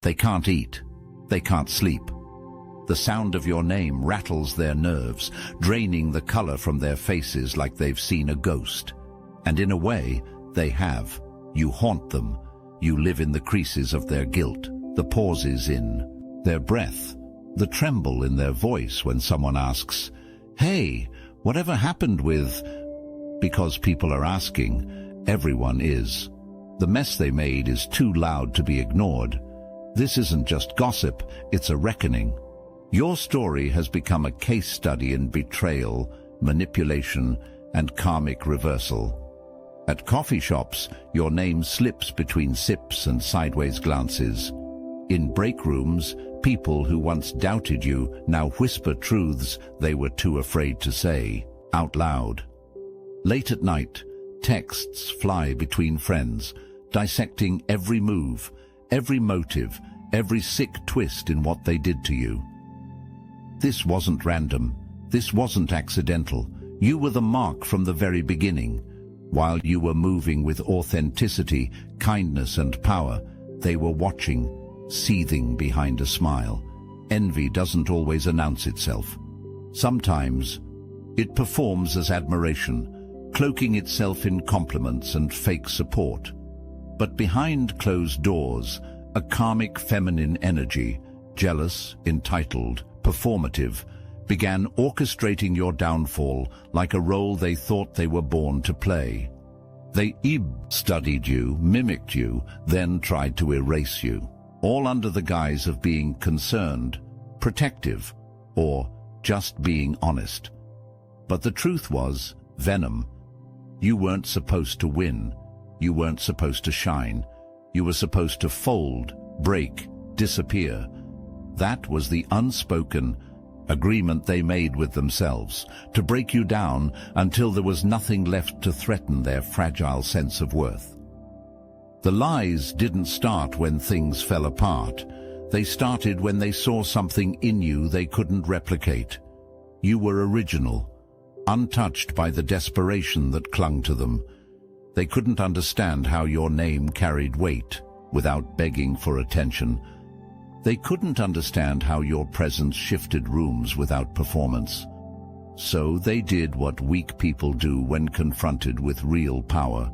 They can't eat. They can't sleep. The sound of your name rattles their nerves, draining the color from their faces like they've seen a ghost. And in a way, they have. You haunt them. You live in the creases of their guilt, the pauses in their breath, the tremble in their voice when someone asks, "Hey, whatever happened with?" Because people are asking, everyone is. The mess they made is too loud to be ignored. This isn't just gossip, it's a reckoning. Your story has become a case study in betrayal, manipulation, and karmic reversal. At coffee shops, your name slips between sips and sideways glances. In break rooms, people who once doubted you now whisper truths they were too afraid to say out loud. Late at night, texts fly between friends, dissecting every move, every motive, every sick twist in what they did to you. This wasn't random. This wasn't accidental. You were the mark from the very beginning. While you were moving with authenticity, kindness, and power, they were watching, seething behind a smile. Envy doesn't always announce itself. Sometimes it performs as admiration, cloaking itself in compliments and fake support. But behind closed doors, a karmic feminine energy, jealous, entitled, performative, began orchestrating your downfall like a role they thought they were born to play. They studied you, mimicked you, then tried to erase you, all under the guise of being concerned, protective, or just being honest. But the truth was venom. You weren't supposed to win. You weren't supposed to shine. You were supposed to fold, break, disappear. That was the unspoken agreement they made with themselves, to break you down until there was nothing left to threaten their fragile sense of worth. The lies didn't start when things fell apart. They started when they saw something in you they couldn't replicate. You were original, untouched by the desperation that clung to them. They couldn't understand how your name carried weight without begging for attention. They couldn't understand how your presence shifted rooms without performance. So they did what weak people do when confronted with real power.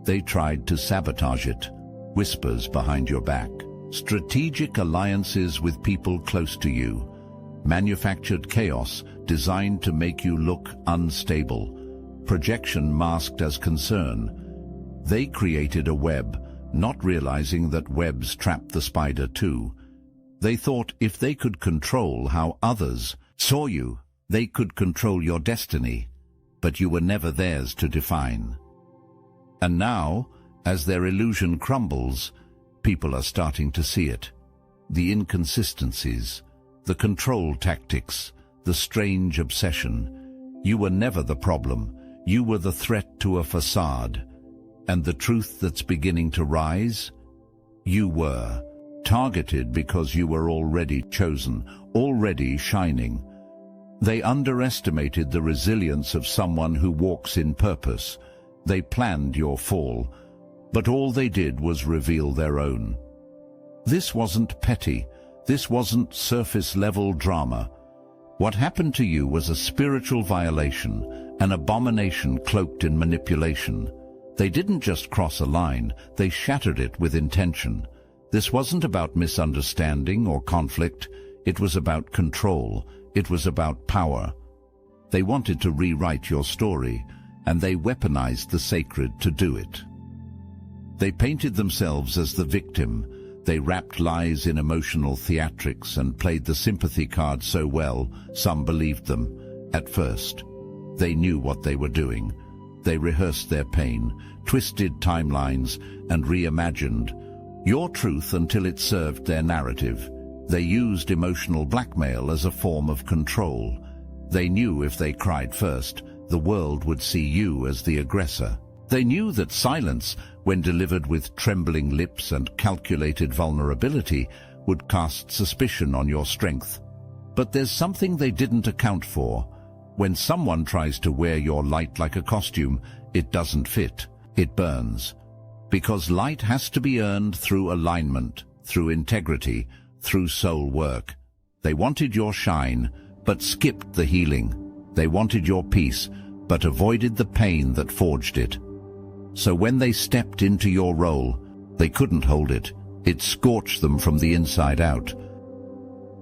They tried to sabotage it. Whispers behind your back. Strategic alliances with people close to you. Manufactured chaos designed to make you look unstable. Projection masked as concern. They created a web, not realizing that webs trap the spider too. They thought if they could control how others saw you, they could control your destiny, but you were never theirs to define. And now, as their illusion crumbles, people are starting to see it. The inconsistencies, the control tactics, the strange obsession. You were never the problem. You were the threat to a facade. And the truth that's beginning to rise? You were targeted because you were already chosen, already shining. They underestimated the resilience of someone who walks in purpose. They planned your fall, but all they did was reveal their own. This wasn't petty. This wasn't surface-level drama. What happened to you was a spiritual violation, an abomination cloaked in manipulation. They didn't just cross a line, they shattered it with intention. This wasn't about misunderstanding or conflict. It was about control. It was about power. They wanted to rewrite your story, and they weaponized the sacred to do it. They painted themselves as the victim. They wrapped lies in emotional theatrics and played the sympathy card so well, some believed them. At first, they knew what they were doing. They rehearsed their pain, twisted timelines, and reimagined your truth until it served their narrative. They used emotional blackmail as a form of control. They knew if they cried first, the world would see you as the aggressor. They knew that silence, when delivered with trembling lips and calculated vulnerability, would cast suspicion on your strength. But there's something they didn't account for. When someone tries to wear your light like a costume, it doesn't fit. It burns. Because light has to be earned through alignment, through integrity, through soul work. They wanted your shine, but skipped the healing. They wanted your peace, but avoided the pain that forged it. So when they stepped into your role, they couldn't hold it. It scorched them from the inside out.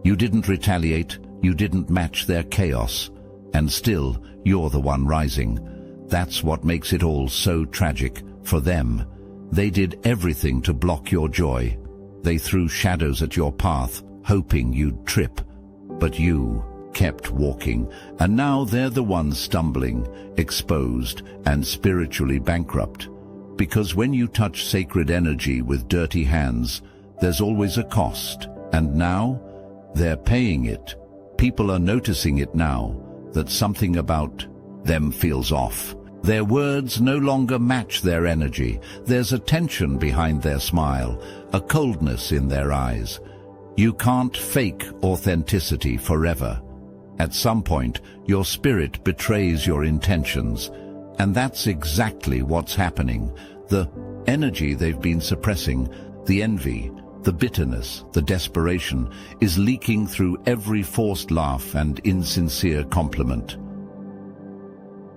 You didn't retaliate, you didn't match their chaos, and still you're the one rising. That's what makes it all so tragic for them. They did everything to block your joy. They threw shadows at your path, hoping you'd trip. But you kept walking, and now they're the ones stumbling, exposed, and spiritually bankrupt. Because when you touch sacred energy with dirty hands, there's always a cost, and now they're paying it. People are noticing it now, that something about them feels off. Their words no longer match their energy. There's a tension behind their smile, a coldness in their eyes. You can't fake authenticity forever. At some point, your spirit betrays your intentions, and that's exactly what's happening. The energy they've been suppressing, the envy, the bitterness, the desperation, is leaking through every forced laugh and insincere compliment.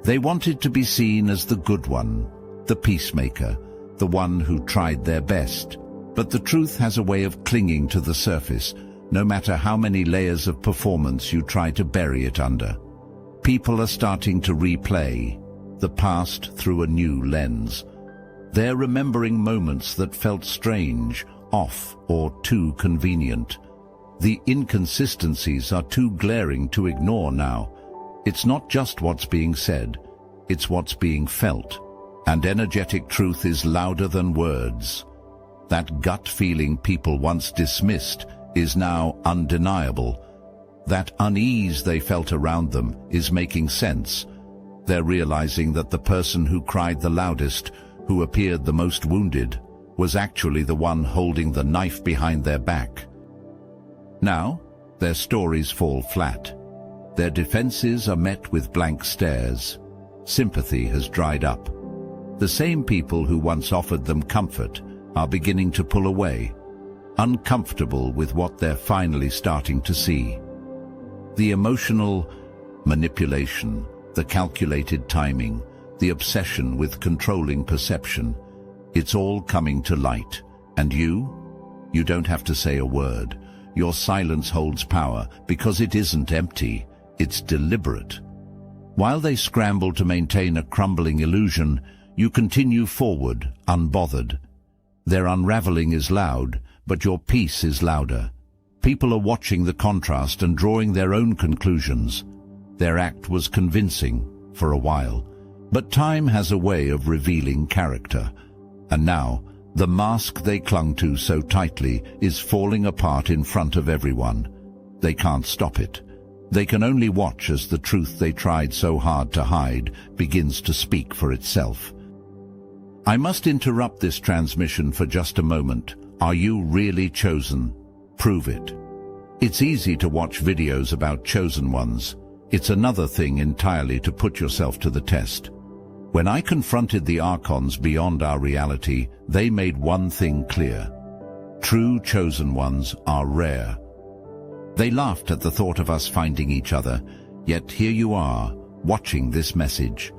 They wanted to be seen as the good one, the peacemaker, the one who tried their best. But the truth has a way of clinging to the surface, no matter how many layers of performance you try to bury it under. People are starting to replay the past through a new lens. They're remembering moments that felt strange, off, or too convenient. The inconsistencies are too glaring to ignore now. It's not just what's being said, it's what's being felt. And energetic truth is louder than words. That gut feeling people once dismissed is now undeniable. That unease they felt around them is making sense. They're realizing that the person who cried the loudest, who appeared the most wounded, was actually the one holding the knife behind their back. Now, their stories fall flat. Their defenses are met with blank stares. Sympathy has dried up. The same people who once offered them comfort are beginning to pull away, uncomfortable with what they're finally starting to see. The emotional manipulation, the calculated timing, the obsession with controlling perception, it's all coming to light. And you don't have to say a word. Your silence holds power because it isn't empty. It's deliberate. While they scramble to maintain a crumbling illusion, you continue forward, unbothered. Their unraveling is loud, but your peace is louder. People are watching the contrast and drawing their own conclusions. Their act was convincing for a while, but time has a way of revealing character. And now, the mask they clung to so tightly is falling apart in front of everyone. They can't stop it. They can only watch as the truth they tried so hard to hide begins to speak for itself. I must interrupt this transmission for just a moment. Are you really chosen? Prove it. It's easy to watch videos about chosen ones. It's another thing entirely to put yourself to the test. When I confronted the archons beyond our reality, they made one thing clear. True chosen ones are rare. They laughed at the thought of us finding each other, yet here you are, watching this message.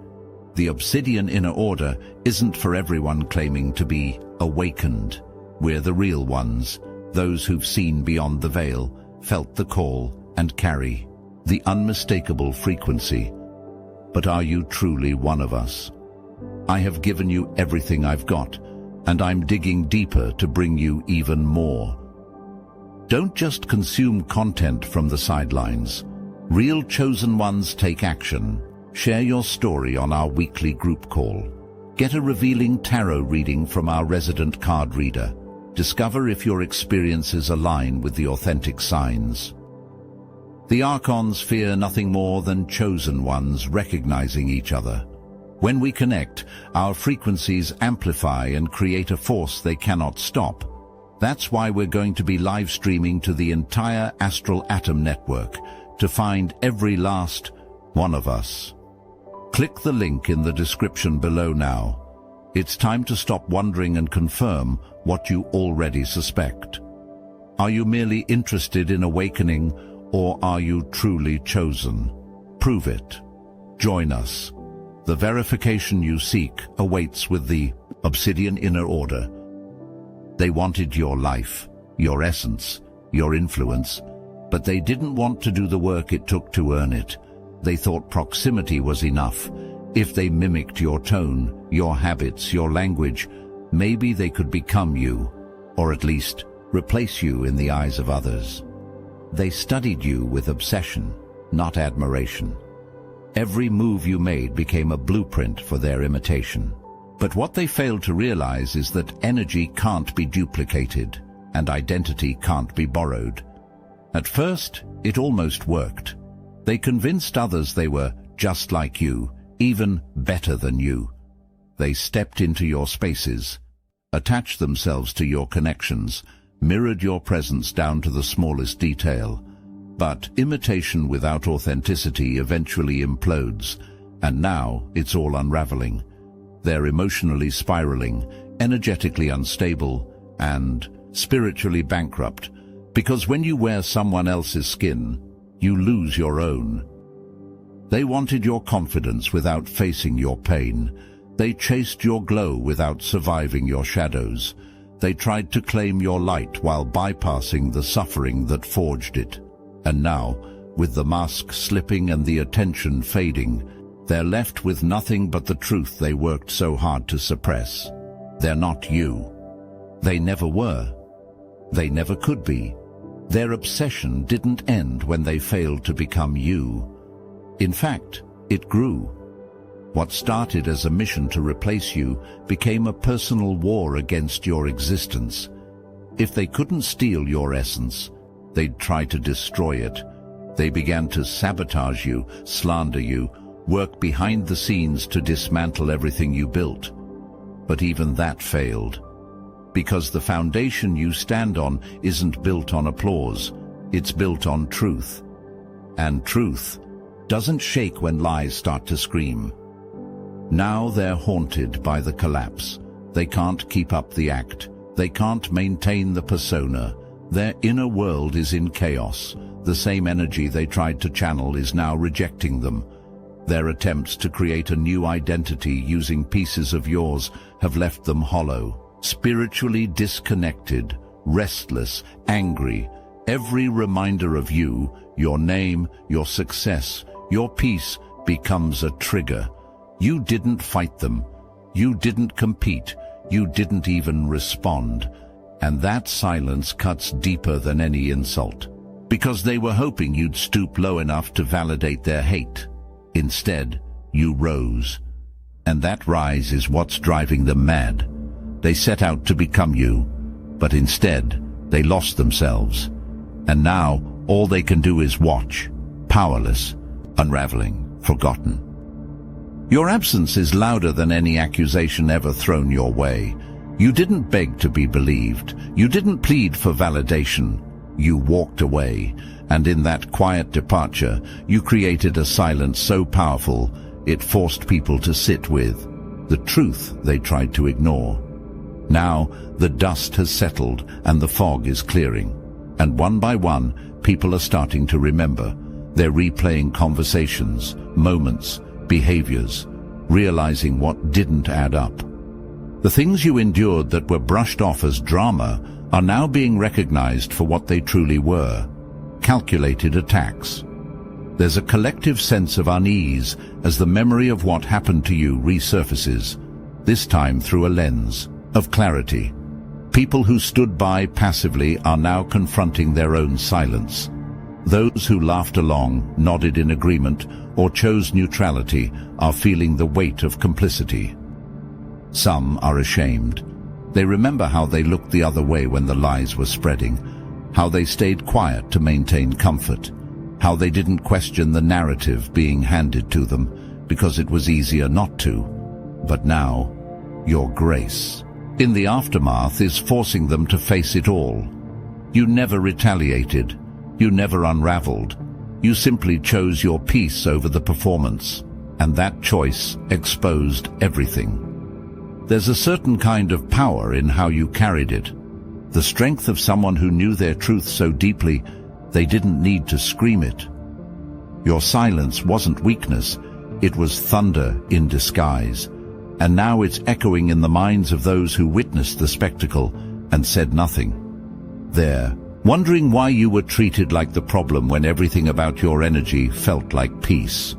The Obsidian inner order isn't for everyone claiming to be awakened. We're the real ones, those who've seen beyond the veil, felt the call, and carry the unmistakable frequency. But are you truly one of us? I have given you everything I've got, and I'm digging deeper to bring you even more. Don't just consume content from the sidelines. Real chosen ones take action. Share your story on our weekly group call. Get a revealing tarot reading from our resident card reader. Discover if your experiences align with the authentic signs. The archons fear nothing more than chosen ones recognizing each other. When we connect, our frequencies amplify and create a force they cannot stop. That's why we're going to be live streaming to the entire Astral Atom network to find every last one of us. Click the link in the description below now. It's time to stop wondering and confirm what you already suspect. Are you merely interested in awakening, or are you truly chosen? Prove it. Join us. The verification you seek awaits with the Obsidian Inner Order. They wanted your life, your essence, your influence, but they didn't want to do the work it took to earn it. They thought proximity was enough. If they mimicked your tone, your habits, your language, maybe they could become you, or at least replace you in the eyes of others. They studied you with obsession, not admiration. Every move you made became a blueprint for their imitation. But what they failed to realize is that energy can't be duplicated, and identity can't be borrowed. At first, it almost worked. They convinced others they were just like you, even better than you. They stepped into your spaces, attached themselves to your connections, mirrored your presence down to the smallest detail. But imitation without authenticity eventually implodes, and now it's all unraveling. They're emotionally spiraling, energetically unstable, and spiritually bankrupt, because when you wear someone else's skin, you lose your own. They wanted your confidence without facing your pain. They chased your glow without surviving your shadows. They tried to claim your light while bypassing the suffering that forged it. And now, with the mask slipping and the attention fading, they're left with nothing but the truth they worked so hard to suppress. They're not you. They never were. They never could be. Their obsession didn't end when they failed to become you. In fact, it grew. What started as a mission to replace you became a personal war against your existence. If they couldn't steal your essence, they'd try to destroy it. They began to sabotage you, slander you, work behind the scenes to dismantle everything you built. But even that failed. Because the foundation you stand on isn't built on applause, it's built on truth. And truth doesn't shake when lies start to scream. Now they're haunted by the collapse. They can't keep up the act. They can't maintain the persona. Their inner world is in chaos. The same energy they tried to channel is now rejecting them. Their attempts to create a new identity using pieces of yours have left them hollow, spiritually disconnected, restless, angry. Every reminder of you, your name, your success, your peace becomes a trigger. You didn't fight them. You didn't compete. You didn't even respond. And that silence cuts deeper than any insult. Because they were hoping you'd stoop low enough to validate their hate. Instead, you rose. And that rise is what's driving them mad. They set out to become you, but instead, they lost themselves. And now, all they can do is watch, powerless, unraveling, forgotten. Your absence is louder than any accusation ever thrown your way. You didn't beg to be believed. You didn't plead for validation. You walked away, and in that quiet departure, you created a silence so powerful, it forced people to sit with the truth they tried to ignore. Now, the dust has settled and the fog is clearing, and one by one, people are starting to remember. They're replaying conversations, moments, behaviors, realizing what didn't add up. The things you endured that were brushed off as drama are now being recognized for what they truly were: calculated attacks. There's a collective sense of unease as the memory of what happened to you resurfaces, this time through a lens of clarity. People who stood by passively are now confronting their own silence. Those who laughed along, nodded in agreement, or chose neutrality are feeling the weight of complicity. Some are ashamed. They remember how they looked the other way when the lies were spreading, how they stayed quiet to maintain comfort, how they didn't question the narrative being handed to them because it was easier not to. But now, your grace, in the aftermath, is forcing them to face it all. You never retaliated. You never unraveled. You simply chose your peace over the performance, and that choice exposed everything. There's a certain kind of power in how you carried it. The strength of someone who knew their truth so deeply, they didn't need to scream it. Your silence wasn't weakness, it was thunder in disguise. And now it's echoing in the minds of those who witnessed the spectacle and said nothing. There, wondering why you were treated like the problem when everything about your energy felt like peace.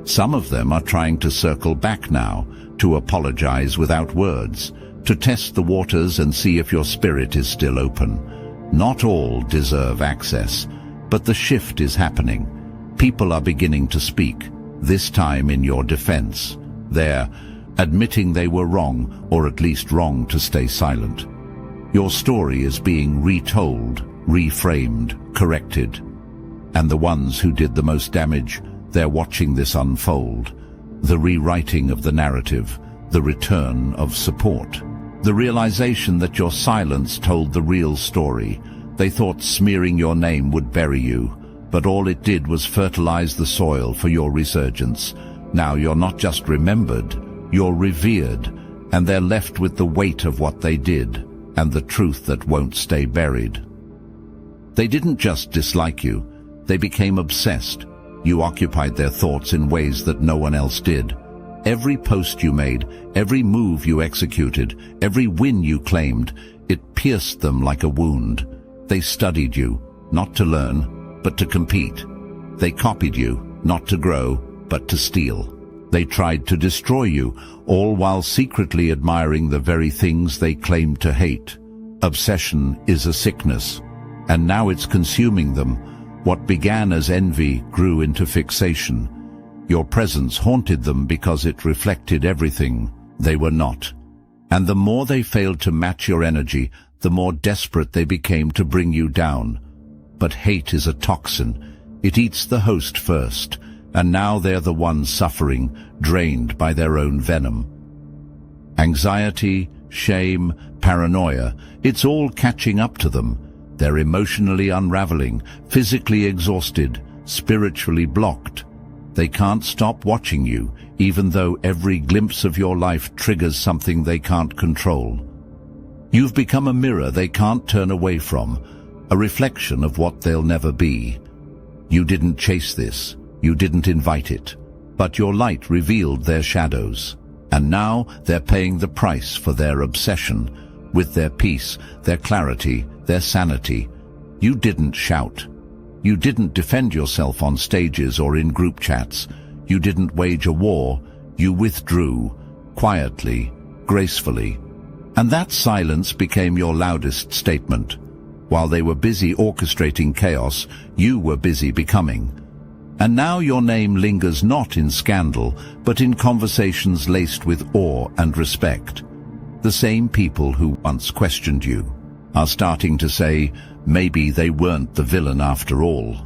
Some of them are trying to circle back now, to apologize without words, to test the waters and see if your spirit is still open. Not all deserve access, but the shift is happening. People are beginning to speak, this time in your defense. They're admitting they were wrong, or at least wrong to stay silent. Your story is being retold, reframed, corrected. And the ones who did the most damage, they're watching this unfold. The rewriting of the narrative, the return of support. The realization that your silence told the real story. They thought smearing your name would bury you, but all it did was fertilize the soil for your resurgence. Now you're not just remembered, you're revered, and they're left with the weight of what they did, and the truth that won't stay buried. They didn't just dislike you, they became obsessed. You occupied their thoughts in ways that no one else did. Every post you made, every move you executed, every win you claimed, it pierced them like a wound. They studied you, not to learn, but to compete. They copied you, not to grow, but to steal. They tried to destroy you, all while secretly admiring the very things they claimed to hate. Obsession is a sickness, and now it's consuming them. What began as envy grew into fixation. Your presence haunted them because it reflected everything they were not. And the more they failed to match your energy, the more desperate they became to bring you down. But hate is a toxin. It eats the host first, and now they're the ones suffering, drained by their own venom. Anxiety, shame, paranoia, it's all catching up to them. They're emotionally unraveling, physically exhausted, spiritually blocked. They can't stop watching you, even though every glimpse of your life triggers something they can't control. You've become a mirror they can't turn away from, a reflection of what they'll never be. You didn't chase this, you didn't invite it, but your light revealed their shadows. And now they're paying the price for their obsession, with their peace, their clarity, their sanity. You didn't shout. You didn't defend yourself on stages or in group chats. You didn't wage a war. You withdrew, quietly, gracefully. And that silence became your loudest statement. While they were busy orchestrating chaos, you were busy becoming. And now your name lingers not in scandal, but in conversations laced with awe and respect. The same people who once questioned you are starting to say, maybe they weren't the villain after all.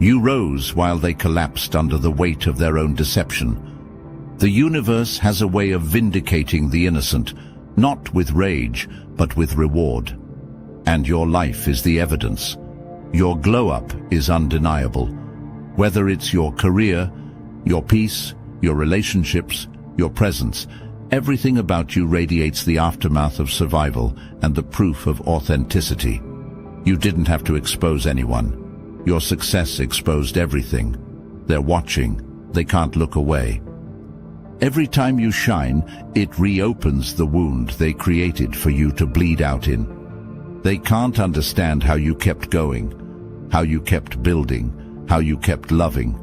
You rose while they collapsed under the weight of their own deception. The universe has a way of vindicating the innocent, not with rage, but with reward. And your life is the evidence. Your glow-up is undeniable. Whether it's your career, your peace, your relationships, your presence, everything about you radiates the aftermath of survival and the proof of authenticity. You didn't have to expose anyone. Your success exposed everything. They're watching. They can't look away. Every time you shine, it reopens the wound they created for you to bleed out in. They can't understand how you kept going, how you kept building, how you kept loving.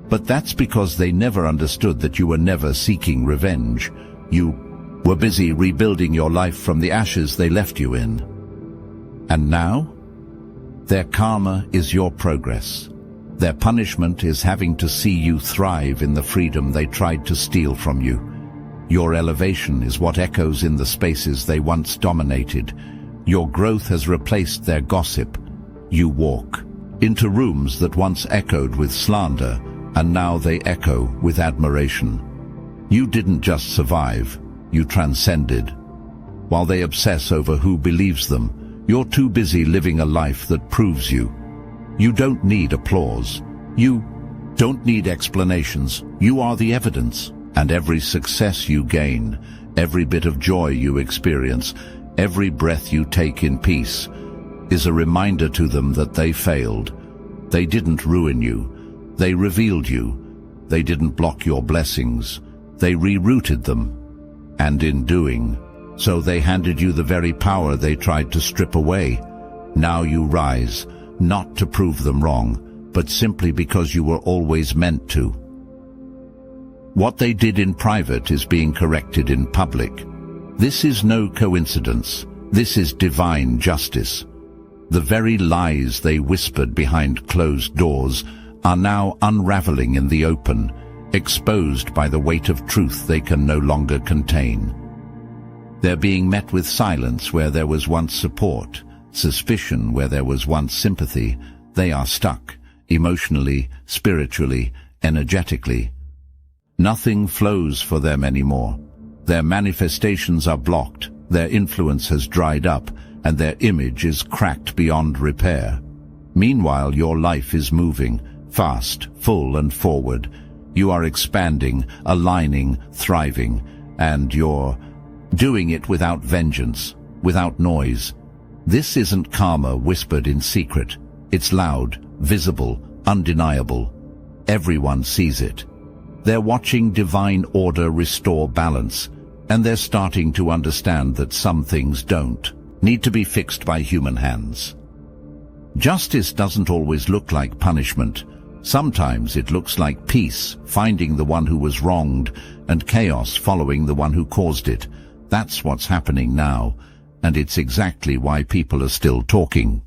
But that's because they never understood that you were never seeking revenge. You were busy rebuilding your life from the ashes they left you in. And now, their karma is your progress. Their punishment is having to see you thrive in the freedom they tried to steal from you. Your elevation is what echoes in the spaces they once dominated. Your growth has replaced their gossip. You walk into rooms that once echoed with slander, and now they echo with admiration. You didn't just survive, you transcended. While they obsess over who believes them, you're too busy living a life that proves you. You don't need applause. You don't need explanations. You are the evidence. And every success you gain, every bit of joy you experience, Every breath you take in peace is a reminder to them that they failed. They didn't ruin you. They revealed you. They didn't block your blessings. They rerouted them. And in doing so, they handed you the very power they tried to strip away. Now you rise, not to prove them wrong, but simply because you were always meant to. What they did in private is being corrected in public. This is no coincidence. This is divine justice. The very lies they whispered behind closed doors are now unraveling in the open, exposed by the weight of truth they can no longer contain. They're being met with silence where there was once support, suspicion where there was once sympathy. They are stuck, emotionally, spiritually, energetically. Nothing flows for them anymore. Their manifestations are blocked, their influence has dried up, and their image is cracked beyond repair. Meanwhile, your life is moving, fast, full and forward. You are expanding, aligning, thriving, and you're doing it without vengeance, without noise. This isn't karma whispered in secret. It's loud, visible, undeniable. Everyone sees it. They're watching divine order restore balance, and they're starting to understand that some things don't need to be fixed by human hands. Justice doesn't always look like punishment. Sometimes it looks like peace, finding the one who was wronged, and chaos following the one who caused it. That's what's happening now, and it's exactly why people are still talking.